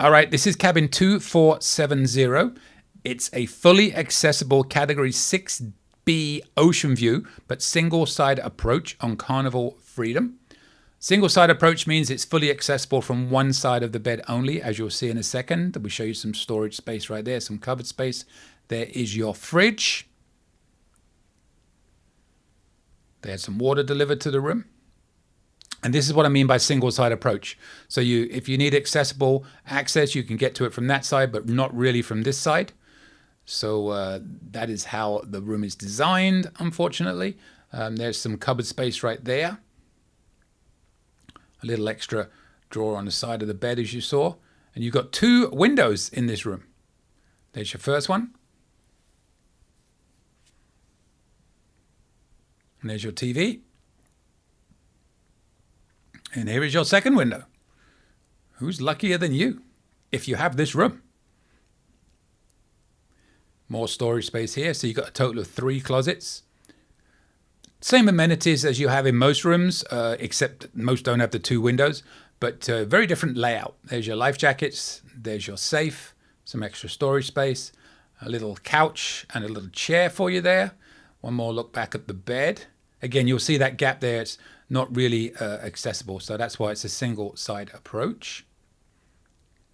All right, this is cabin 2470. It's a fully accessible Category 6B ocean view, but single-side approach on Carnival Freedom. Single-side approach means it's fully accessible from one side of the bed only, as you'll see in a second. We show you some storage space right there, some cupboard space. There is your fridge. There's some water delivered to the room. And this is what I mean by single-side approach. So if you need accessible access, you can get to it from that side, but not really from this side. So that is how the room is designed, unfortunately. There's some cupboard space right there. A little extra drawer on the side of the bed, as you saw. And you've got 2 windows in this room. There's your first one. And there's your TV. And here is your second window. Who's luckier than you if you have this room? More storage space here. So you've got a total of 3 closets. Same amenities as you have in most rooms, except most don't have the 2 windows, but very different layout. There's your life jackets. There's your safe, some extra storage space, a little couch and a little chair for you there. One more look back at the bed. Again, you'll see that gap there. It's not really accessible, so that's why it's a single side approach.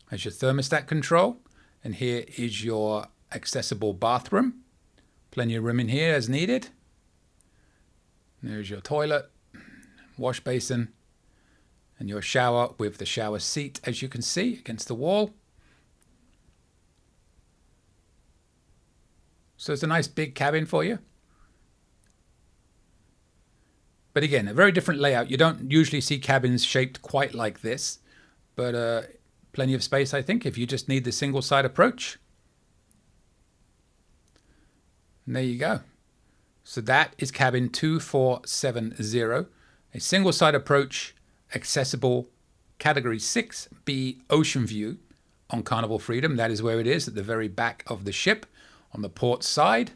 There's your thermostat control, and here is your accessible bathroom. Plenty of room in here as needed. There's your toilet, wash basin, and your shower with the shower seat, as you can see, against the wall. So it's a nice big cabin for you. But again, a very different layout. You don't usually see cabins shaped quite like this, but plenty of space, I think, if you just need the single side approach. And there you go. So that is cabin 2470, a single side approach, accessible Category 6B ocean view on Carnival Freedom. That is where it is, at the very back of the ship on the port side.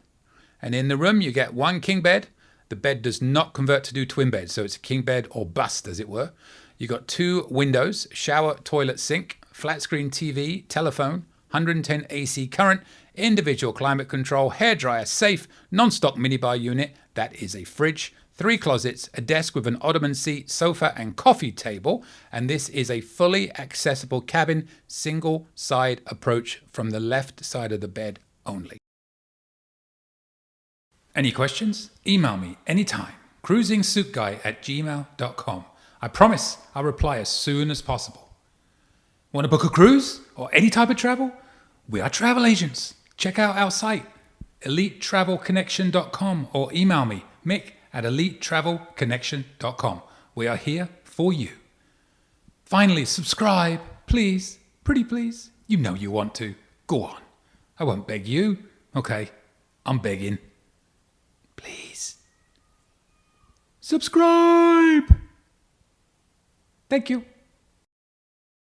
And in the room, you get 1 king bed. The bed does not convert to do twin beds, so it's a king bed or bust, as it were. You got 2 windows, shower, toilet, sink, flat screen TV, telephone, 110 AC current, individual climate control, hairdryer, safe, non-stock minibar unit. That is a fridge, 3 closets, a desk with an ottoman seat, sofa and coffee table. And this is a fully accessible cabin, single side approach from the left side of the bed only. Any questions? Email me anytime. cruisingsuitguy@gmail.com. I promise I'll reply as soon as possible. Want to book a cruise or any type of travel? We are travel agents. Check out our site, elitetravelconnection.com, or email me, Mick, at elitetravelconnection.com. We are here for you. Finally, subscribe, please. Pretty please. You know you want to. Go on. I won't beg you. Okay, I'm begging. Please. Subscribe. Thank you.